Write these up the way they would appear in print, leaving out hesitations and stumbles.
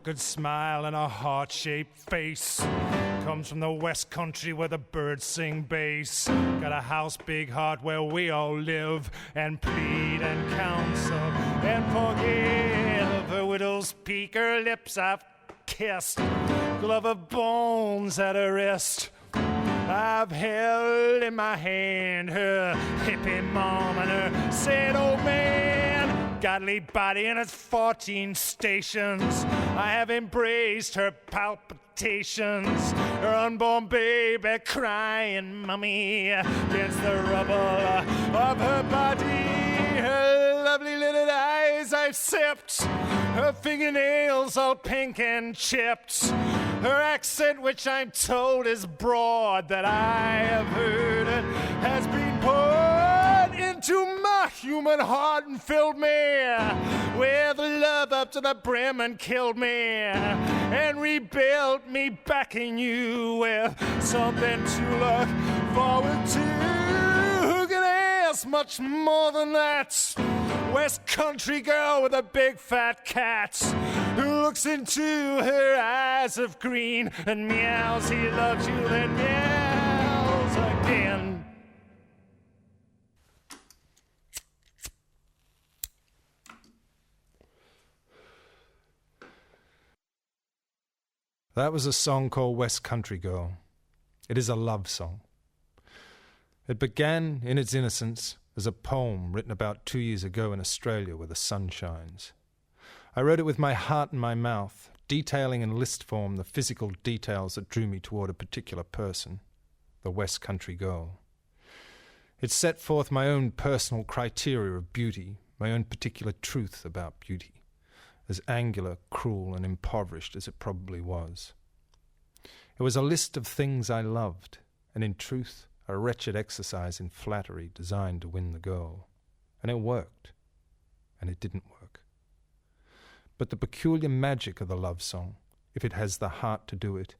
crooked smile and a heart-shaped face. Comes from the West Country where the birds sing bass. Got a house, big heart where we all live and plead and counsel and forgive. Her widow's peak, her lips I've kissed. Glove of bones at her wrist. I've held in my hand her hippie mom and her sad old man. Godly body and its 14 stations. I have embraced her palpitations. Her unborn baby crying mummy against the rubble of her body. Her lovely little eyes I've sipped. Her fingernails all pink and chipped. Her accent, which I'm told is broad, that I have heard has been poured into my human heart and filled me with love up to the brim and killed me and rebuilt me back in you with something to look forward to. Who can ask much more than that? West Country girl with a big fat cat who looks into her eyes of green and meows, he loves you, then meows again. That was a song called West Country Girl. It is a love song. It began in its innocence as a poem written about 2 years ago in Australia where the sun shines. I wrote it with my heart in my mouth, detailing in list form the physical details that drew me toward a particular person, the West Country Girl. It set forth my own personal criteria of beauty, my own particular truth about beauty, as angular, cruel, and impoverished as it probably was. It was a list of things I loved, and in truth, a wretched exercise in flattery designed to win the girl. And it worked. And it didn't work. But the peculiar magic of the love song, if it has the heart to do it,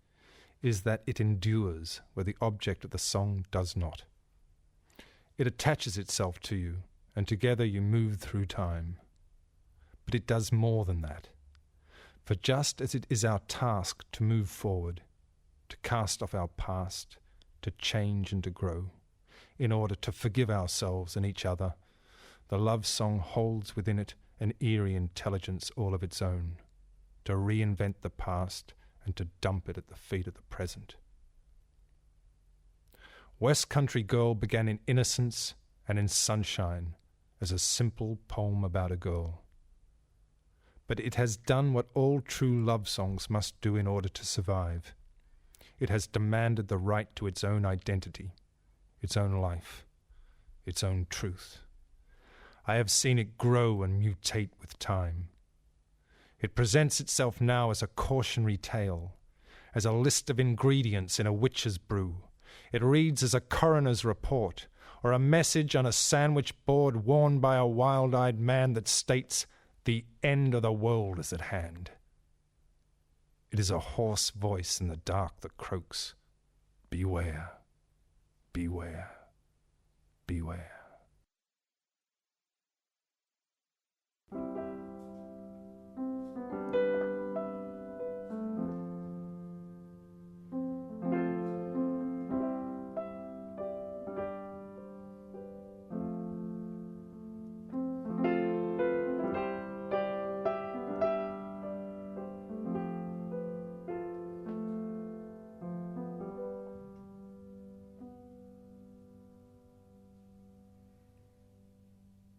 is that it endures where the object of the song does not. It attaches itself to you, and together you move through time. But it does more than that. For just as it is our task to move forward, to cast off our past, to change and to grow, in order to forgive ourselves and each other, the love song holds within it an eerie intelligence all of its own, to reinvent the past and to dump it at the feet of the present. West Country Girl began in innocence and in sunshine as a simple poem about a girl. But it has done what all true love songs must do in order to survive. It has demanded the right to its own identity, its own life, its own truth. I have seen it grow and mutate with time. It presents itself now as a cautionary tale, as a list of ingredients in a witch's brew. It reads as a coroner's report, or a message on a sandwich board worn by a wild-eyed man that states, "The end of the world is at hand." It is a hoarse voice in the dark that croaks, "Beware, beware, beware."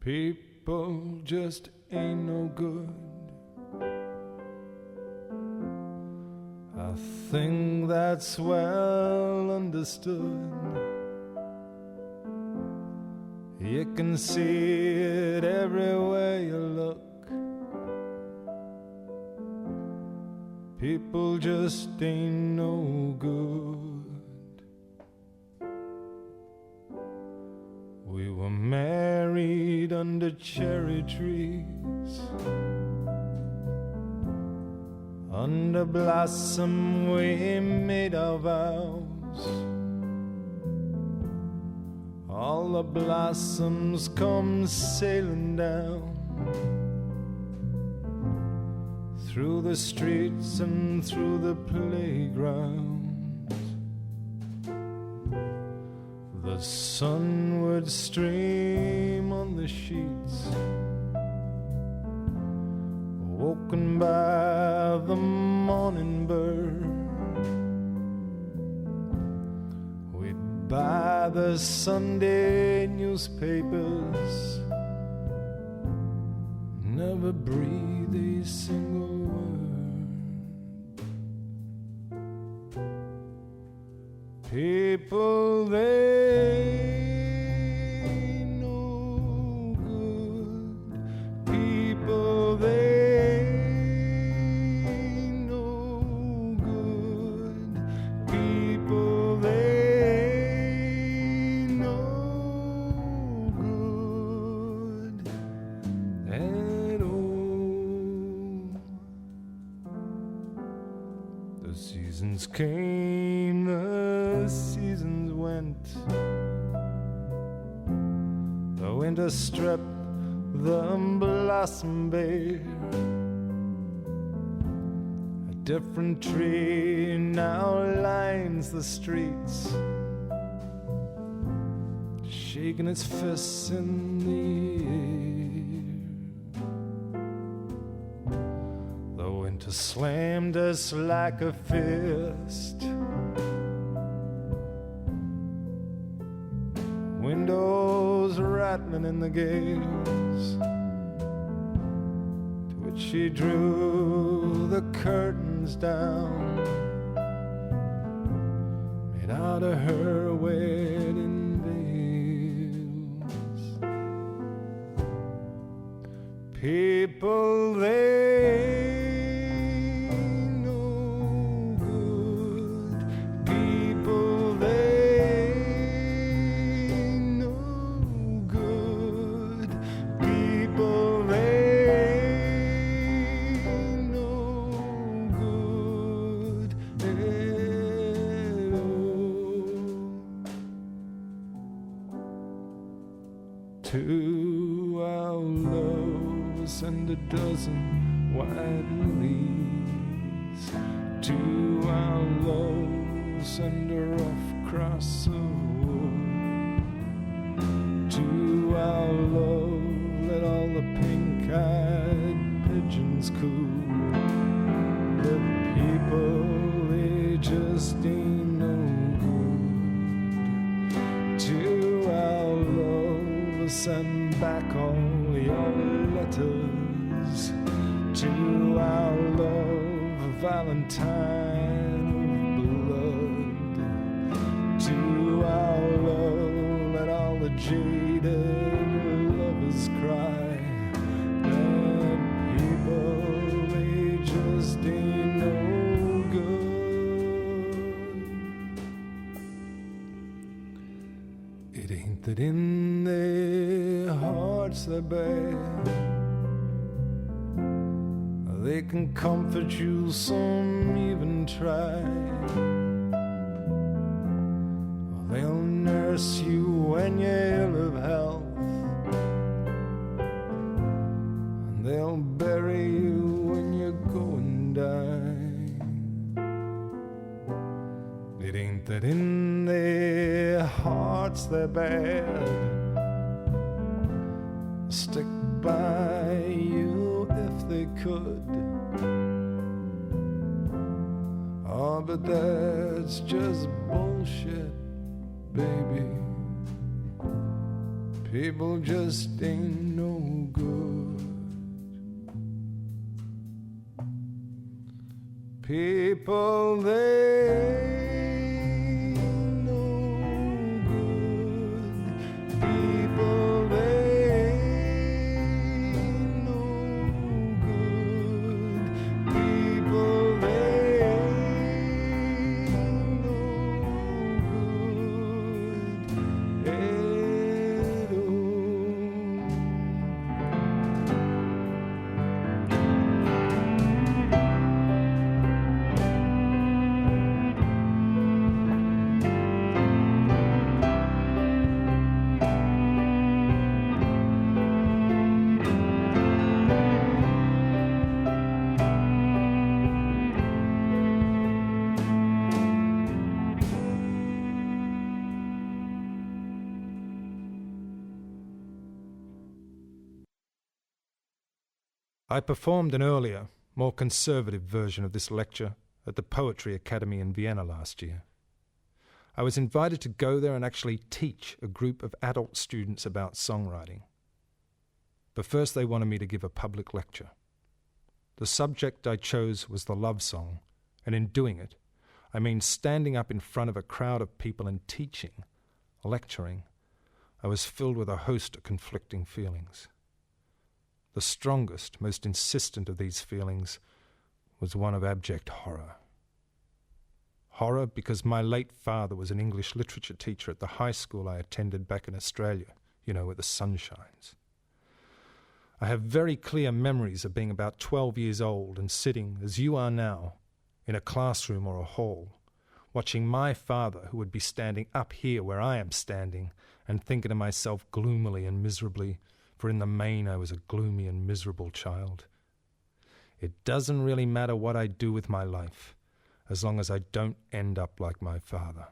People just ain't no good. I think that's well understood. You can see it everywhere you look. People just ain't no good. We were married under cherry trees, under blossom we made our vows. All the blossoms come sailing down through the streets and through the playgrounds. The sun would stream on the sheets, woken by the morning bird. We'd buy the Sunday newspapers, never breathe a single word. People, they no good. People, they no good. People, they no good at all. The seasons came, the seasons went. The winter stripped the blossom bare. A different tree now lines the streets, shaking its fists in the air. The winter slammed us like a fist. Windows rattling in the gales, to which she drew the curtains down, made out of her wedding veils. People, they no good. People, they no good. People, they no good at all. To our loves send a dozen white lilies. To our loves send a rough cross of wood. To our love let all the pink-eyed pigeons coo. The people, they just ain't no good. To our love send back all your letters. To our love, a valentine of blood. To our love, let all the jaded lovers cry. That people, they just ain't no good. It ain't that in their hearts they're bad, they can comfort you, some even try. They'll nurse you when you're ill of health, and they'll bury you when you go and die. It ain't that in their hearts they're bad, stick by you if they could. Oh, but that's just bullshit, baby. People just ain't no good. People, they no good. People, they no good. People, they no good at all. I performed an earlier, more conservative version of this lecture at the Poetry Academy in Vienna last year. I was invited to go there and actually teach a group of adult students about songwriting. But first they wanted me to give a public lecture. The subject I chose was the love song, and in doing it, I mean standing up in front of a crowd of people and teaching, lecturing, I was filled with a host of conflicting feelings. The strongest, most insistent of these feelings was one of abject horror. Horror because my late father was an English literature teacher at the high school I attended back in Australia, where the sun shines. I have very clear memories of being about 12 years old and sitting, as you are now, in a classroom or a hall, watching my father, who would be standing up here where I am standing, and thinking to myself gloomily and miserably, for in the main I was a gloomy and miserable child. It doesn't really matter what I do with my life, as long as I don't end up like my father.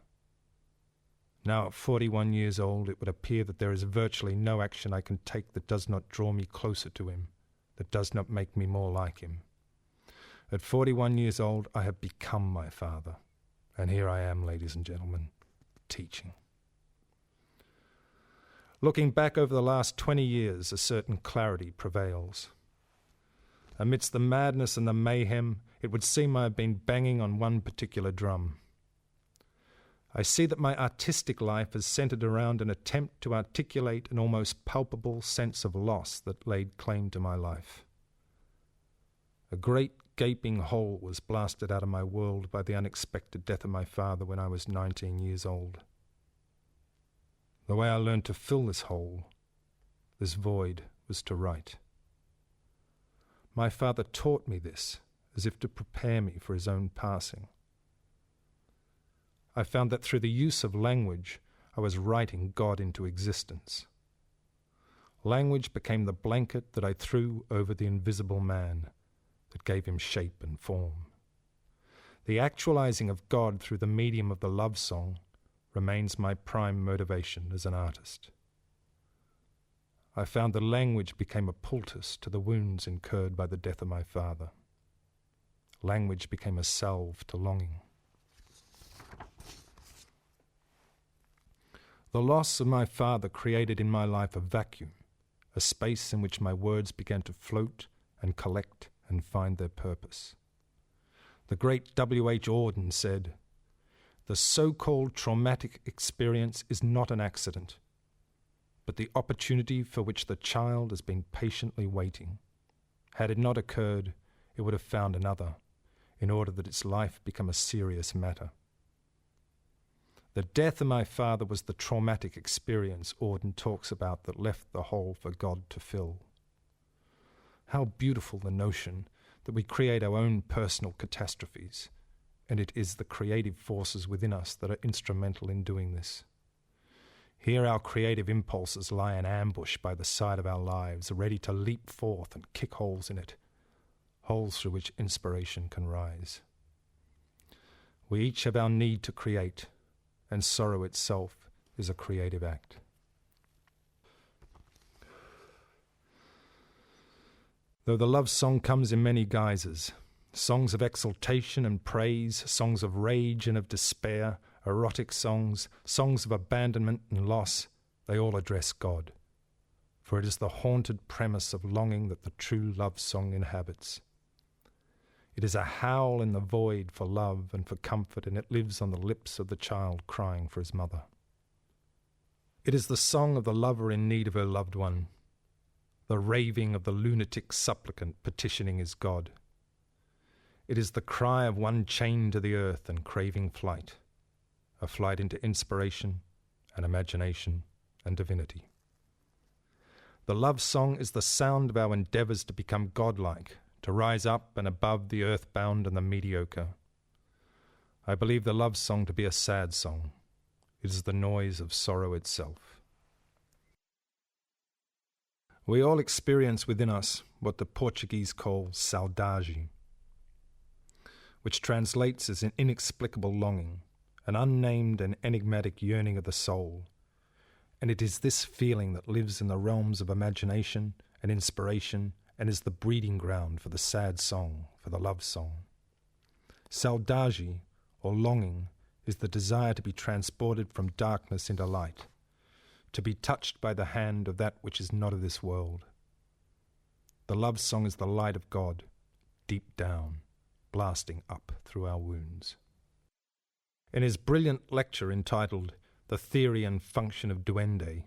Now at 41 years old, it would appear that there is virtually no action I can take that does not draw me closer to him, that does not make me more like him. At 41 years old, I have become my father. And here I am, ladies and gentlemen, teaching. Looking back over the last 20 years, a certain clarity prevails. Amidst the madness and the mayhem, it would seem I have been banging on one particular drum. I see that my artistic life has centered around an attempt to articulate an almost palpable sense of loss that laid claim to my life. A great gaping hole was blasted out of my world by the unexpected death of my father when I was 19 years old. The way I learned to fill this hole, this void, was to write. My father taught me this, as if to prepare me for his own passing. I found that through the use of language, I was writing God into existence. Language became the blanket that I threw over the invisible man, that gave him shape and form. The actualizing of God through the medium of the love song remains my prime motivation as an artist. I found that language became a poultice to the wounds incurred by the death of my father. Language became a salve to longing. The loss of my father created in my life a vacuum, a space in which my words began to float and collect and find their purpose. The great W.H. Auden said, "The so-called traumatic experience is not an accident, but the opportunity for which the child has been patiently waiting. Had it not occurred, it would have found another, in order that its life become a serious matter." The death of my father was the traumatic experience Auden talks about that left the hole for God to fill. How beautiful the notion that we create our own personal catastrophes, and it is the creative forces within us that are instrumental in doing this. Here our creative impulses lie in ambush by the side of our lives, ready to leap forth and kick holes in it, holes through which inspiration can rise. We each have our need to create, and sorrow itself is a creative act. Though the love song comes in many guises, songs of exultation and praise, songs of rage and of despair, erotic songs, songs of abandonment and loss, they all address God. For it is the haunted premise of longing that the true love song inhabits. It is a howl in the void for love and for comfort, and it lives on the lips of the child crying for his mother. It is the song of the lover in need of her loved one, the raving of the lunatic supplicant petitioning his God. It is the cry of one chained to the earth and craving flight, a flight into inspiration and imagination and divinity. The love song is the sound of our endeavours to become godlike, to rise up and above the earthbound and the mediocre. I believe the love song to be a sad song. It is the noise of sorrow itself. We all experience within us what the Portuguese call saudade, which translates as an inexplicable longing, an unnamed and enigmatic yearning of the soul. And it is this feeling that lives in the realms of imagination and inspiration and is the breeding ground for the sad song, for the love song. Saudade, or longing, is the desire to be transported from darkness into light, to be touched by the hand of that which is not of this world. The love song is the light of God, deep down, blasting up through our wounds. In his brilliant lecture entitled The Theory and Function of Duende,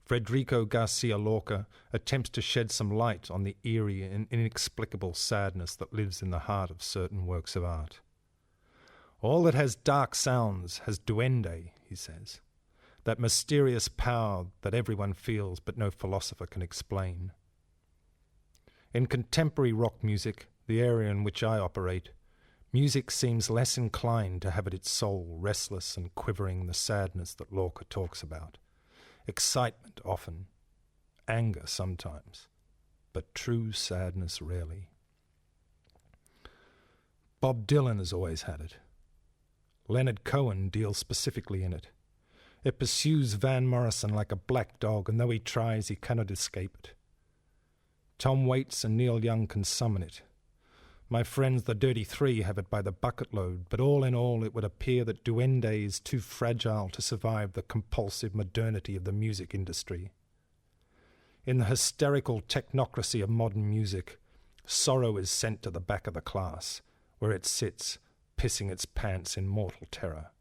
Federico Garcia Lorca attempts to shed some light on the eerie and inexplicable sadness that lives in the heart of certain works of art. All that has dark sounds has duende, he says, that mysterious power that everyone feels but no philosopher can explain. In contemporary rock music, the area in which I operate, music seems less inclined to have at its soul restless and quivering the sadness that Lorca talks about. Excitement often, anger sometimes, but true sadness rarely. Bob Dylan has always had it. Leonard Cohen deals specifically in it. It pursues Van Morrison like a black dog, and though he tries, he cannot escape it. Tom Waits and Neil Young can summon it. My friends the Dirty Three have it by the bucket load, but all in all it would appear that duende is too fragile to survive the compulsive modernity of the music industry. In the hysterical technocracy of modern music, sorrow is sent to the back of the class, where it sits, pissing its pants in mortal terror.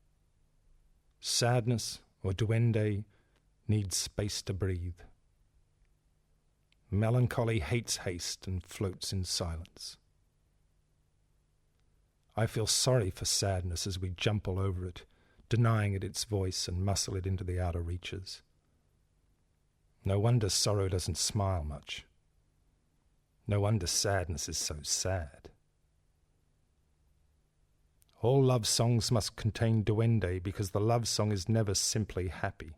Sadness, or duende, needs space to breathe. Melancholy hates haste and floats in silence. I feel sorry for sadness as we jump all over it, denying it its voice and muscle it into the outer reaches. No wonder sorrow doesn't smile much. No wonder sadness is so sad. All love songs must contain duende because the love song is never simply happy.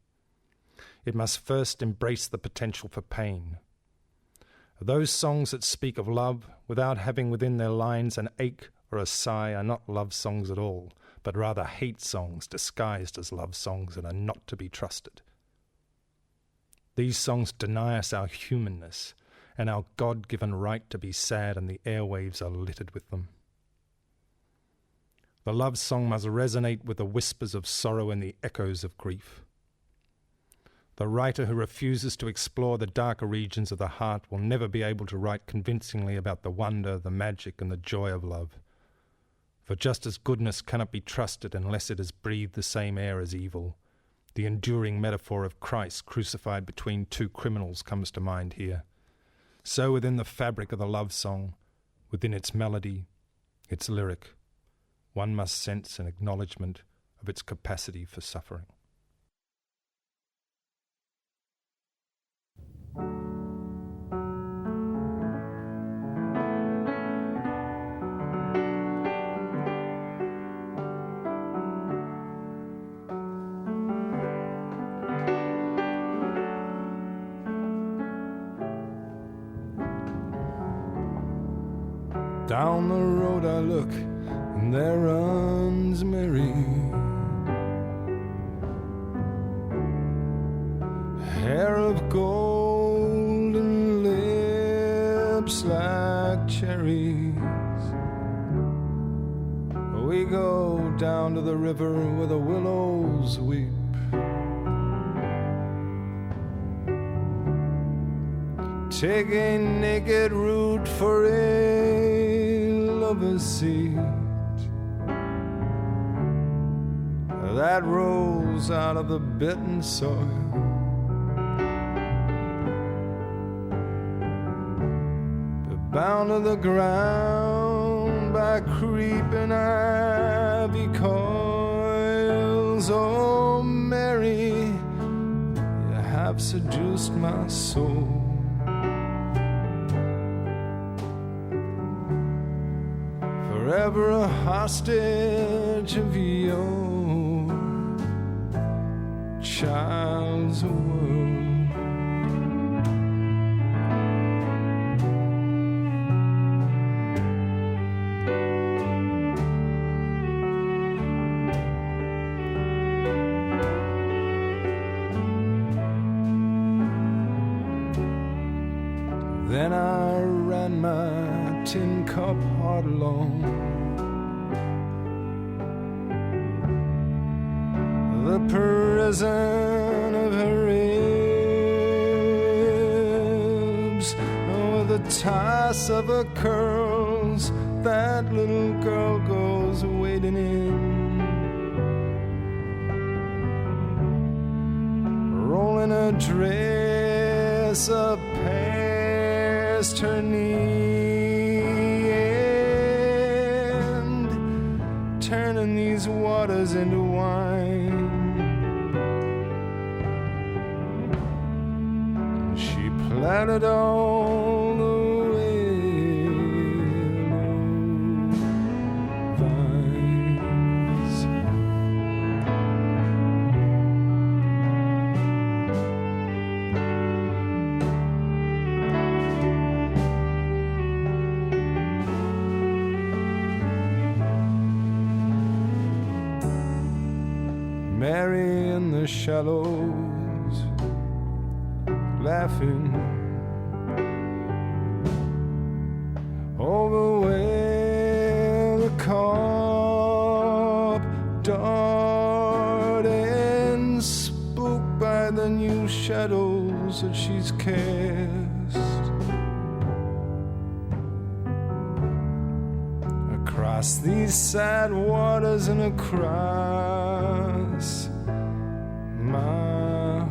It must first embrace the potential for pain. Those songs that speak of love without having within their lines an ache or a sigh are not love songs at all, but rather hate songs disguised as love songs and are not to be trusted. These songs deny us our humanness and our God-given right to be sad, and the airwaves are littered with them. The love song must resonate with the whispers of sorrow and the echoes of grief. The writer who refuses to explore the darker regions of the heart will never be able to write convincingly about the wonder, the magic, and the joy of love. For just as goodness cannot be trusted unless it has breathed the same air as evil, the enduring metaphor of Christ crucified between two criminals comes to mind here. So within the fabric of the love song, within its melody, its lyric, one must sense an acknowledgement of its capacity for suffering. Down the road I look, and there runs Mary, hair of gold and lips like cherries. We go down to the river where the willows weep, take a naked root for a lover's seat that rolls out of the bitten soil. But bound to the ground by creeping ivy coils, oh Mary, you have seduced my soul. Forever a hostage of your child's world. Then I ran tin cup hard along. The prison of her ribs, or the toss of her curls, that little girl goes wading in, rolling her dress up past her knee, and turning these waters into wine. She planted all the willow vines. Mary in the shallows, laughing over where the carp darted, spooked by the new shadows that she's cast across these sad waters and across my heart.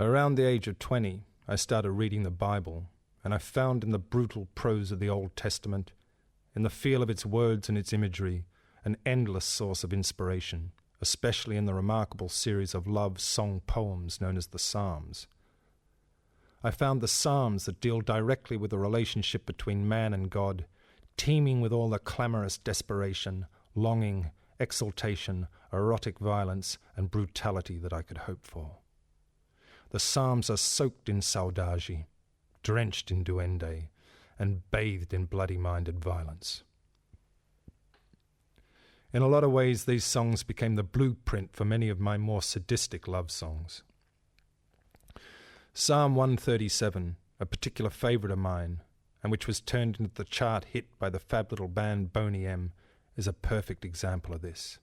Around the age of 20, I started reading the Bible, and I found in the brutal prose of the Old Testament, in the feel of its words and its imagery, an endless source of inspiration, especially in the remarkable series of love song poems known as the Psalms. I found the Psalms that deal directly with the relationship between man and God, teeming with all the clamorous desperation, longing, exultation, erotic violence, and brutality that I could hope for. The Psalms are soaked in saudade, drenched in duende, and bathed in bloody-minded violence. In a lot of ways, these songs became the blueprint for many of my more sadistic love songs. Psalm 137, a particular favourite of mine, and which was turned into the chart hit by the fab little band Boney M, is a perfect example of this.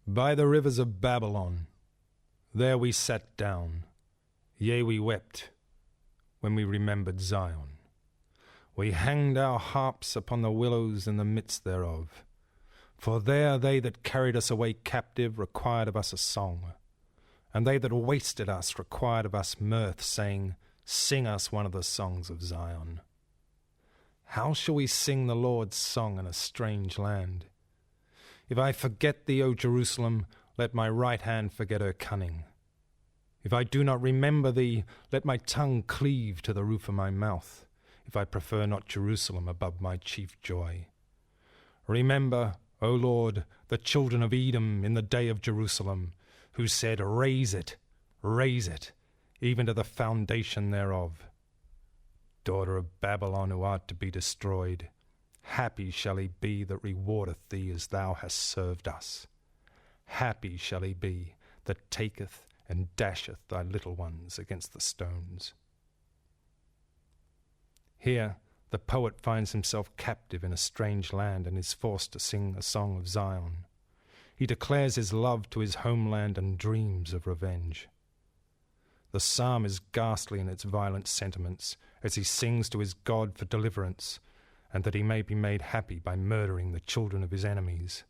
By the rivers of Babylon, there we sat down, yea, we wept, when we remembered Zion. We hanged our harps upon the willows in the midst thereof. For there they that carried us away captive required of us a song, and they that wasted us required of us mirth, saying, Sing us one of the songs of Zion. How shall we sing the Lord's song in a strange land? If I forget thee, O Jerusalem, let my right hand forget her cunning. If I do not remember thee, let my tongue cleave to the roof of my mouth, if I prefer not Jerusalem above my chief joy. Remember, O Lord, the children of Edom in the day of Jerusalem, who said, raise it, even to the foundation thereof. Daughter of Babylon, who art to be destroyed, happy shall he be that rewardeth thee as thou hast served us. Happy shall he be that taketh and dasheth thy little ones against the stones. Here the poet finds himself captive in a strange land and is forced to sing a song of Zion. He declares his love to his homeland and dreams of revenge. The psalm is ghastly in its violent sentiments as he sings to his God for deliverance and that he may be made happy by murdering the children of his enemies.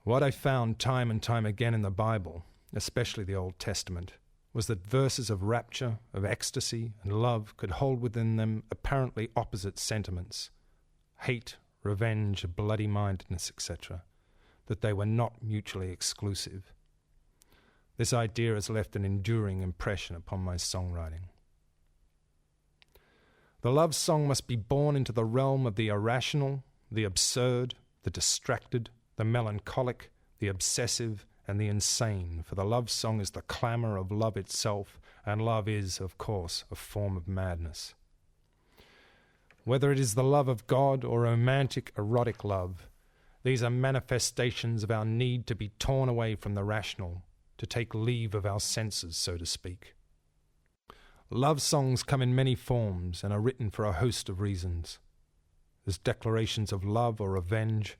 What I found time and time again in the Bible, especially the Old Testament, was that verses of rapture, of ecstasy, and love could hold within them apparently opposite sentiments, hate, revenge, bloody-mindedness, etc., that they were not mutually exclusive. This idea has left an enduring impression upon my songwriting. The love song must be born into the realm of the irrational, the absurd, the distracted, the melancholic, the obsessive, and the insane, for the love song is the clamour of love itself, and love is, of course, a form of madness. Whether it is the love of God or romantic, erotic love, these are manifestations of our need to be torn away from the rational, to take leave of our senses, so to speak. Love songs come in many forms and are written for a host of reasons. As declarations of love or revenge,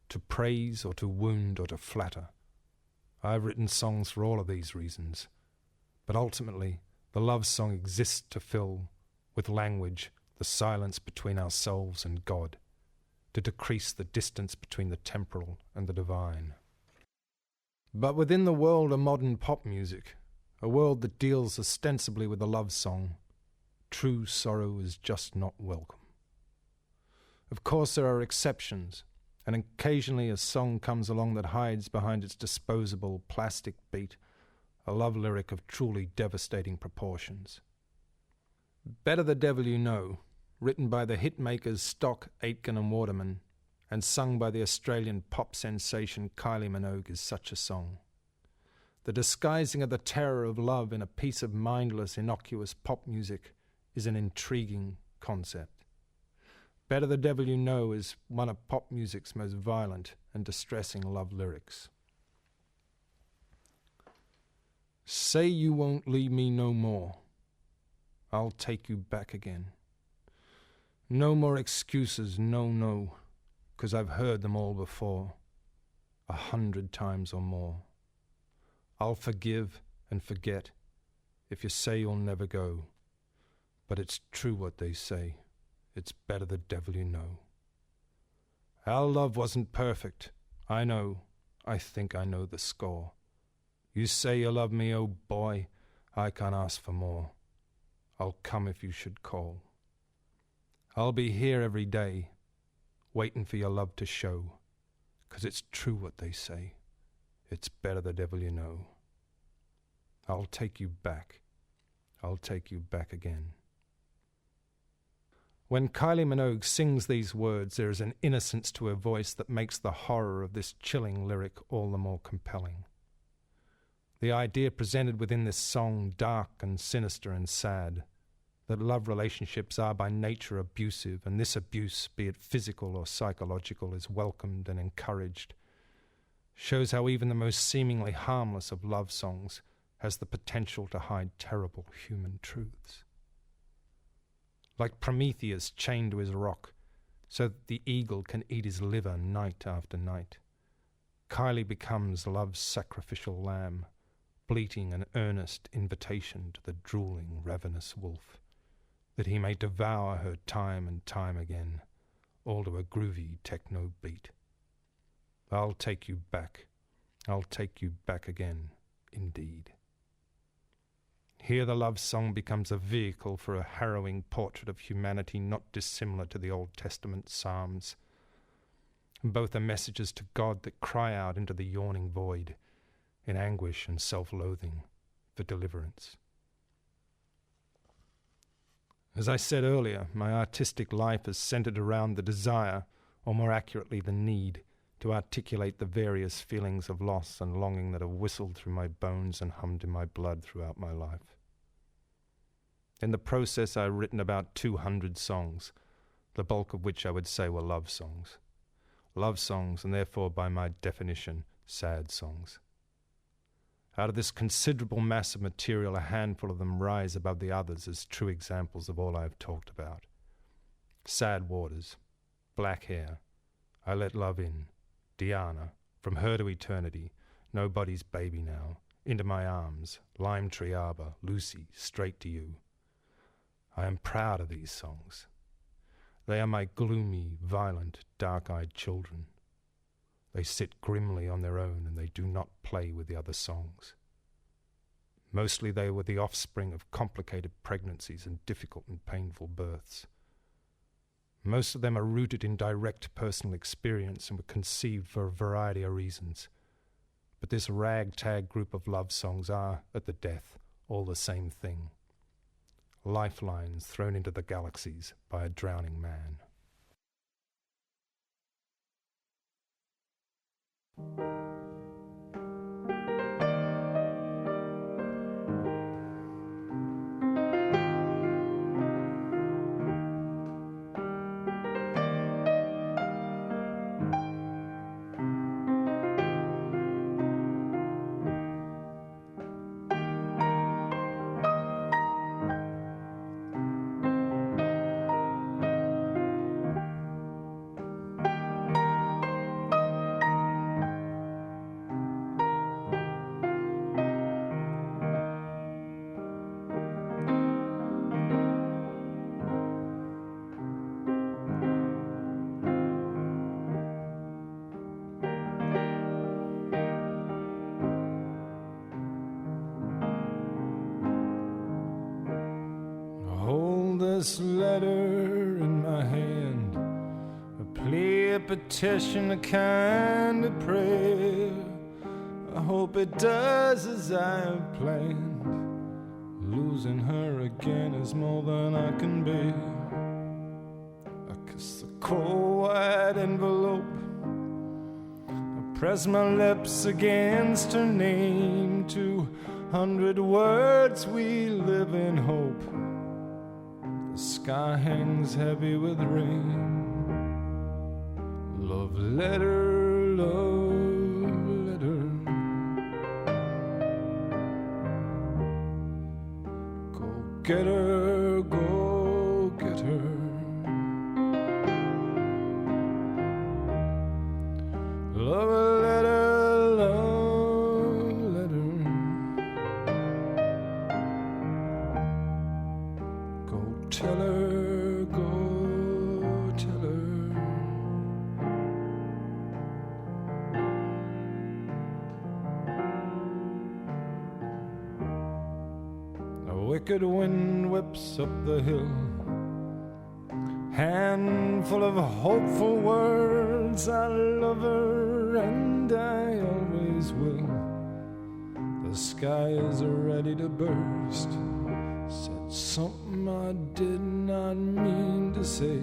to praise or to wound or to flatter. I have written songs for all of these reasons, but ultimately the love song exists to fill, with language, the silence between ourselves and God, to decrease the distance between the temporal and the divine. But within the world of modern pop music, a world that deals ostensibly with the love song, true sorrow is just not welcome. Of course there are exceptions, and occasionally a song comes along that hides behind its disposable plastic beat a love lyric of truly devastating proportions. Better the Devil You Know, written by the hitmakers Stock, Aitken and Waterman, and sung by the Australian pop sensation Kylie Minogue, is such a song. The disguising of the terror of love in a piece of mindless, innocuous pop music is an intriguing concept. Better the Devil You Know is one of pop music's most violent and distressing love lyrics. Say you won't leave me no more. I'll take you back again. No more excuses, no, 'cause I've heard them all before, 100 times or more. I'll forgive and forget if you say you'll never go, but it's true what they say. It's better the devil you know. Our love wasn't perfect. I know. I think I know the score. You say you love me, oh boy. I can't ask for more. I'll come if you should call. I'll be here every day, waiting for your love to show, 'cause it's true what they say. It's better the devil you know. I'll take you back. I'll take you back again. When Kylie Minogue sings these words, there is an innocence to her voice that makes the horror of this chilling lyric all the more compelling. The idea presented within this song, dark and sinister and sad, that love relationships are by nature abusive, and this abuse, be it physical or psychological, is welcomed and encouraged, shows how even the most seemingly harmless of love songs has the potential to hide terrible human truths. Like Prometheus chained to his rock, so that the eagle can eat his liver night after night, Kylie becomes love's sacrificial lamb, bleating an earnest invitation to the drooling, ravenous wolf, that he may devour her time and time again, all to a groovy techno beat. I'll take you back again, indeed. Here the love song becomes a vehicle for a harrowing portrait of humanity not dissimilar to the Old Testament Psalms. And both are messages to God that cry out into the yawning void in anguish and self-loathing for deliverance. As I said earlier, my artistic life is centered around the desire, or more accurately the need, to articulate the various feelings of loss and longing that have whistled through my bones and hummed in my blood throughout my life. In the process, I've written about 200 songs, the bulk of which I would say were love songs. Love songs, and therefore, by my definition, sad songs. Out of this considerable mass of material, a handful of them rise above the others as true examples of all I have talked about. Sad Waters, Black Hair, I Let Love In, Diana, From Her to Eternity, Nobody's Baby Now, Into My Arms, Lime Tree Arbor, Lucy, Straight to You. I am proud of these songs. They are my gloomy, violent, dark-eyed children. They sit grimly on their own and they do not play with the other songs. Mostly they were the offspring of complicated pregnancies and difficult and painful births. Most of them are rooted in direct personal experience and were conceived for a variety of reasons. But this ragtag group of love songs are, at the death, all the same thing. Lifelines thrown into the galaxies by a drowning man. This letter in my hand, a plea, a petition, a kind of prayer. I hope it does as I have planned. Losing her again is more than I can bear. I kiss the cold white envelope, I press my lips against her name. 200 words, we live in hope. The sky hangs heavy with rain. Love letter, love letter. Go get her, go get her. Love letter, love letter. Go tell her, go tell her. A wicked wind whips up the hill, handful of hopeful words. I love her and I always will. The sky is ready to burst. Said something I did not mean to say.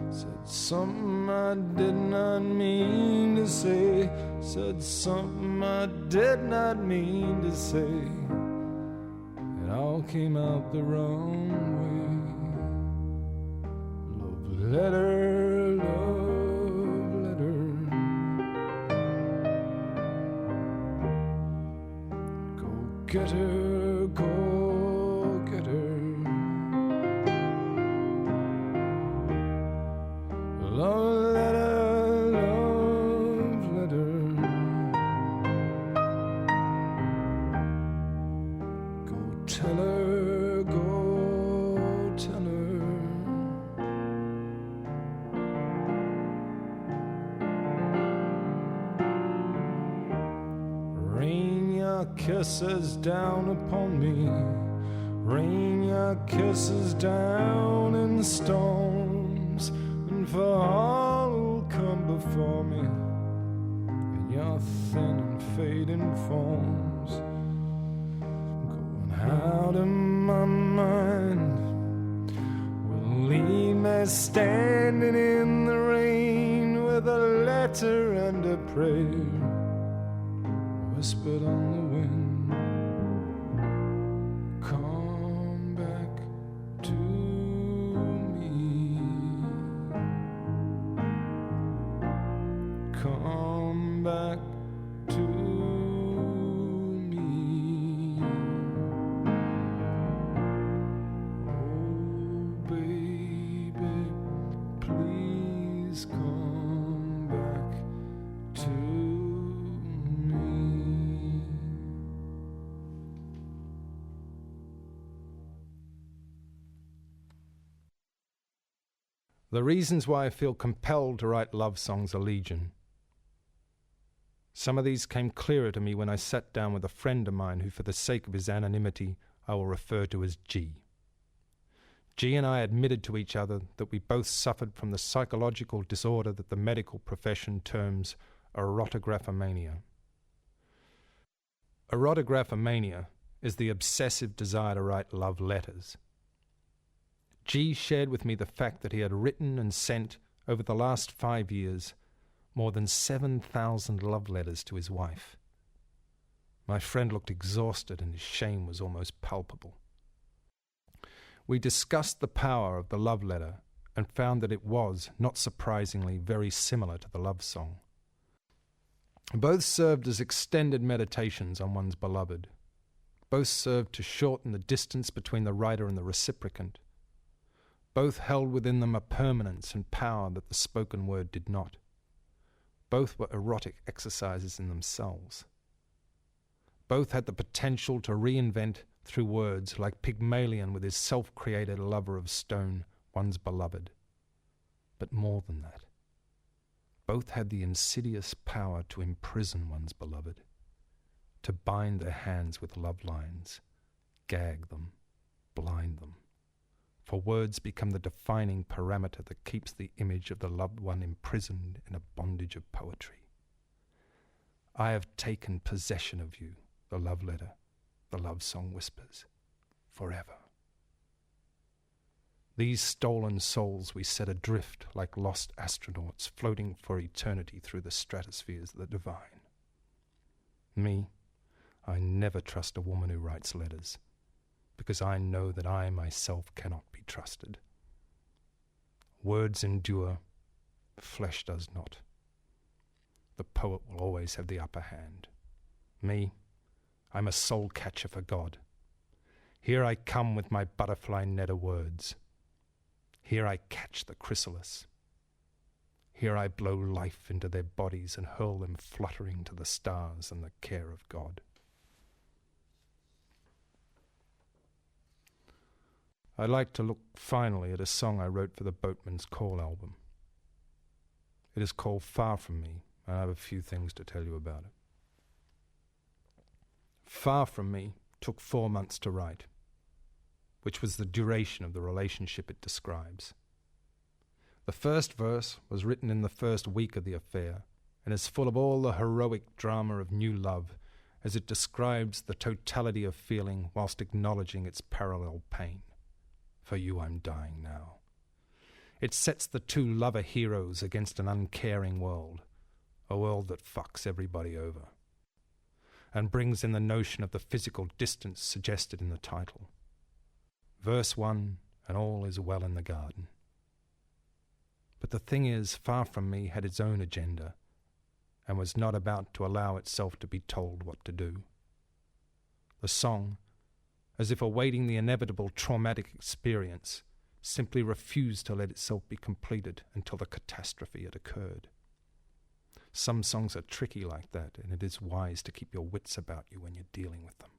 Said something I did not mean to say. Said something I did not mean to say. It all came out the wrong way. Love letter, love letter. Go get her, go get her. Love letter, love letter. Go tell her, go tell her. Rain your kisses down upon me. Rain your kisses down in the storms. And for all who'll come before me in your thin and fading forms. Going out of my mind will leave me standing in the rain with a letter and a prayer whispered on the wind. Come back to me. Come back to me. Oh, baby, please come back to me. The reasons why I feel compelled to write love songs are legion. Some of these came clearer to me when I sat down with a friend of mine who, for the sake of his anonymity, I will refer to as G. G and I admitted to each other that we both suffered from the psychological disorder that the medical profession terms erotographomania. Erotographomania is the obsessive desire to write love letters. G shared with me the fact that he had written and sent, over the last 5 years, more than 7,000 love letters to his wife. My friend looked exhausted and his shame was almost palpable. We discussed the power of the love letter and found that it was, not surprisingly, very similar to the love song. Both served as extended meditations on one's beloved. Both served to shorten the distance between the writer and the reciprocant. Both held within them a permanence and power that the spoken word did not. Both were erotic exercises in themselves. Both had the potential to reinvent, through words, like Pygmalion with his self-created lover of stone, one's beloved. But more than that, both had the insidious power to imprison one's beloved, to bind their hands with love lines, gag them, blind them. For words become the defining parameter that keeps the image of the loved one imprisoned in a bondage of poetry. I have taken possession of you, the love letter, the love song whispers, forever. These stolen souls we set adrift like lost astronauts floating for eternity through the stratospheres of the divine. Me, I never trust a woman who writes letters, because I know that I myself cannot be trusted. Words endure, flesh does not. The poet will always have the upper hand. Me, I'm a soul catcher for God. Here I come with my butterfly net of words. Here I catch the chrysalis. Here I blow life into their bodies and hurl them fluttering to the stars and the care of God. I'd like to look finally at a song I wrote for the Boatman's Call album. It is called Far From Me, and I have a few things to tell you about it. Far From Me took 4 months to write, which was the duration of the relationship it describes. The first verse was written in the first week of the affair and is full of all the heroic drama of new love as it describes the totality of feeling whilst acknowledging its parallel pain. For you I'm dying now. It sets the two lover heroes against an uncaring world, a world that fucks everybody over, and brings in the notion of the physical distance suggested in the title. Verse 1, and all is well in the garden. But the thing is, Far From Me had its own agenda, and was not about to allow itself to be told what to do. The song, as if awaiting the inevitable traumatic experience, simply refused to let itself be completed until the catastrophe had occurred. Some songs are tricky like that, and it is wise to keep your wits about you when you're dealing with them.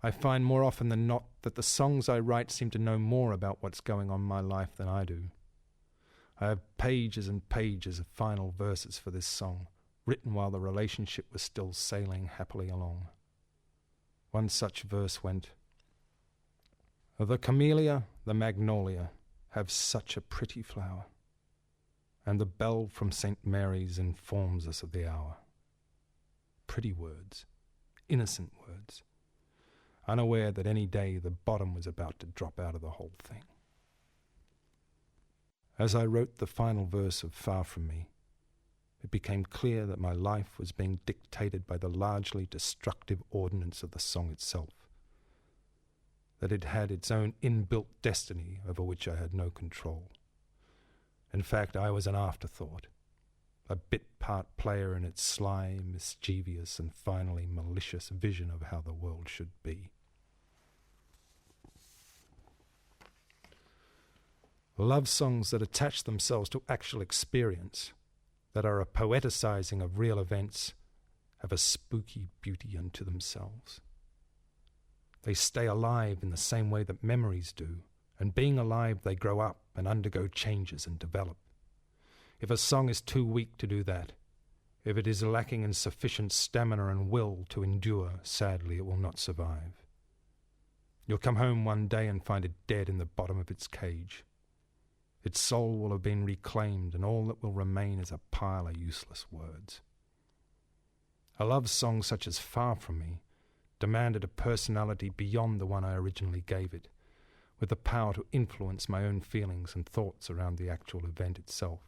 I find more often than not that the songs I write seem to know more about what's going on in my life than I do. I have pages and pages of final verses for this song, written while the relationship was still sailing happily along. One such verse went, "The camellia, the magnolia, have such a pretty flower, and the bell from St. Mary's informs us of the hour." Pretty words, innocent words, unaware that any day the bottom was about to drop out of the whole thing. As I wrote the final verse of Far From Me, it became clear that my life was being dictated by the largely destructive ordinance of the song itself, that it had its own inbuilt destiny over which I had no control. In fact, I was an afterthought, a bit-part player in its sly, mischievous, and finally malicious vision of how the world should be. Love songs that attach themselves to actual experience, that are a poeticizing of real events, have a spooky beauty unto themselves. They stay alive in the same way that memories do, and being alive they grow up and undergo changes and develop. If a song is too weak to do that, If it is lacking in sufficient stamina and will to endure, sadly it will not survive. You'll come home one day and find it dead in the bottom of its cage. Its soul will have been reclaimed, and all that will remain is a pile of useless words. A love song such as Far From Me demanded a personality beyond the one I originally gave it, with the power to influence my own feelings and thoughts around the actual event itself.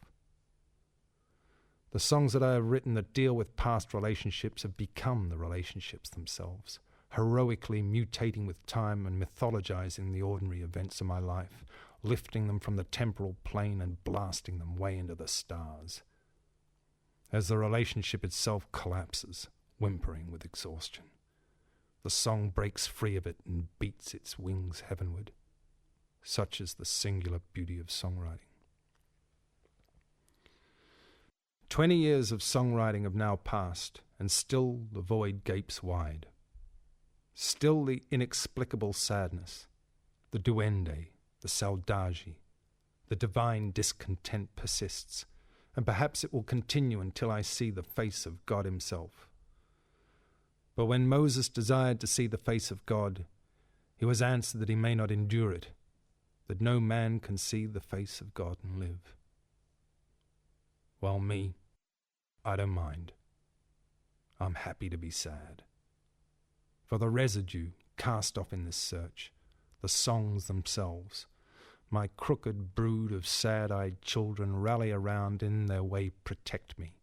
The songs that I have written that deal with past relationships have become the relationships themselves, heroically mutating with time and mythologizing the ordinary events of my life, lifting them from the temporal plane and blasting them way into the stars. As the relationship itself collapses, whimpering with exhaustion, the song breaks free of it and beats its wings heavenward. Such is the singular beauty of songwriting. 20 years of songwriting have now passed, and still the void gapes wide. Still the inexplicable sadness, the duende, the saudade, the divine discontent persists, and perhaps it will continue until I see the face of God himself. But when Moses desired to see the face of God, he was answered that he may not endure it, that no man can see the face of God and live. While me, I don't mind. I'm happy to be sad. For the residue cast off in this search, the songs themselves, my crooked brood of sad-eyed children rally around, in their way protect me,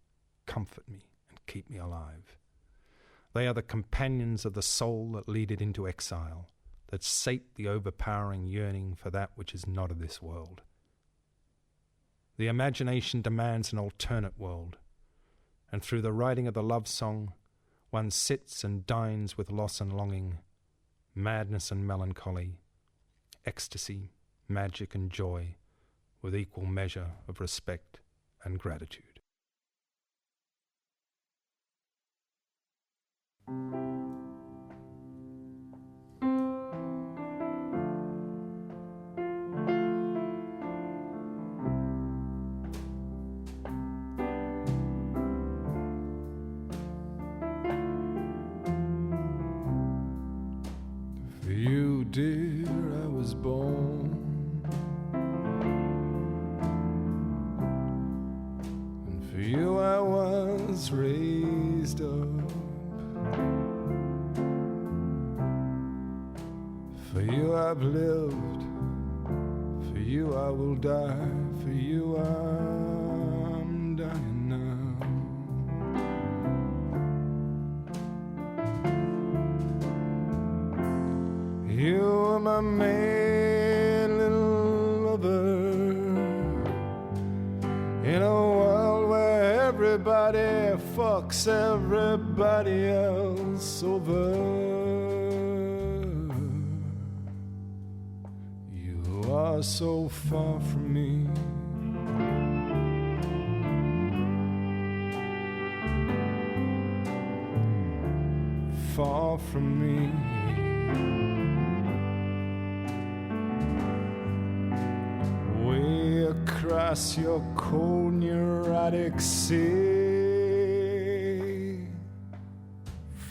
comfort me, and keep me alive. They are the companions of the soul that lead it into exile, that sate the overpowering yearning for that which is not of this world. The imagination demands an alternate world, and through the writing of the love song, one sits and dines with loss and longing, madness and melancholy, ecstasy, magic and joy, with equal measure of respect and gratitude. For you, dear, I was born, and for you I was raised up. For you I've lived, for you I will die, for you I'm dying now. You are my main little lover, in a world where everybody fucks everybody else over. You are so far from me, far from me. Way across your cold neurotic sea,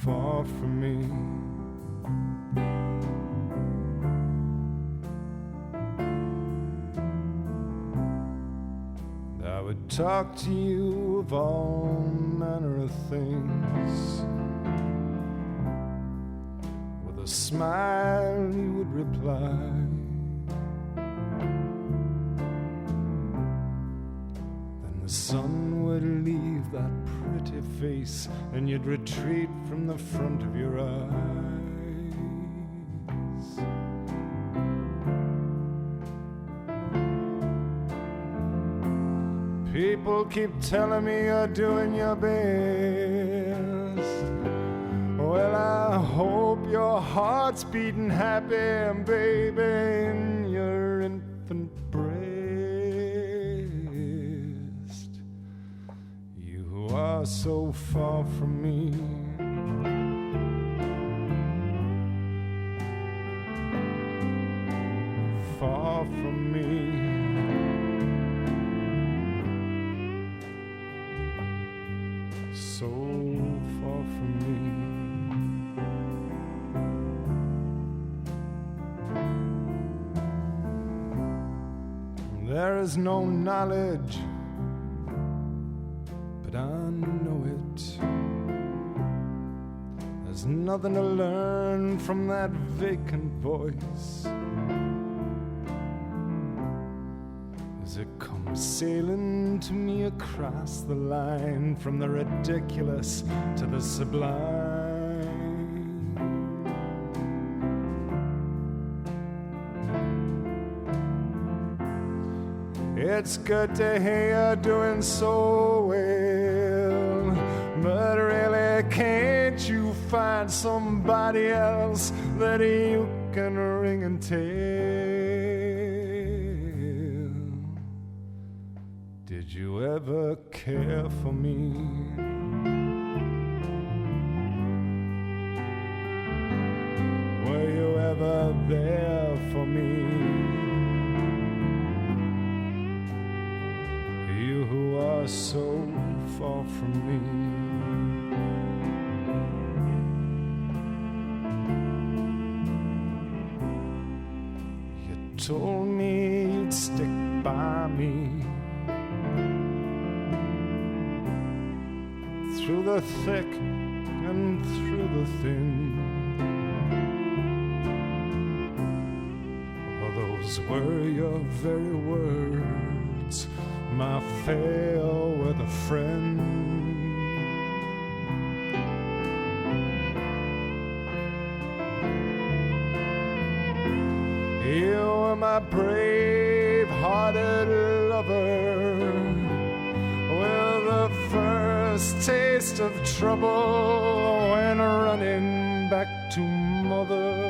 far from me. I would talk to you of all manner of things. With a smile you would reply, the sun would leave that pretty face, and you'd retreat from the front of your eyes. People keep telling me you're doing your best. Well, I hope your heart's beating happy, baby, in your infant breast. You are so far from me, far from me. so far from me. There is no knowledge, but I know it. There's nothing to learn from that vacant voice as it comes sailing to me across the line, from the ridiculous to the sublime. It's good to hear you're doing so well, but really can't you find somebody else that you can ring and tell? Did you ever care for me? Were you ever there for me? You who are so far from me. You told me you'd stick by me through the thick and through the thin. Oh, those were your very words, my fair weather friend. You were my brave-hearted lover, with the first taste of trouble when running back to mother.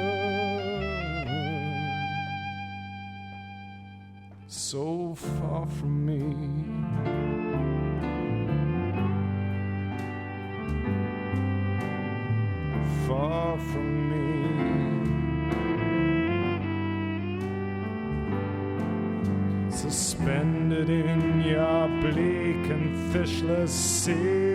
So far from me. Far from me. Suspended in your bleak and fishless sea,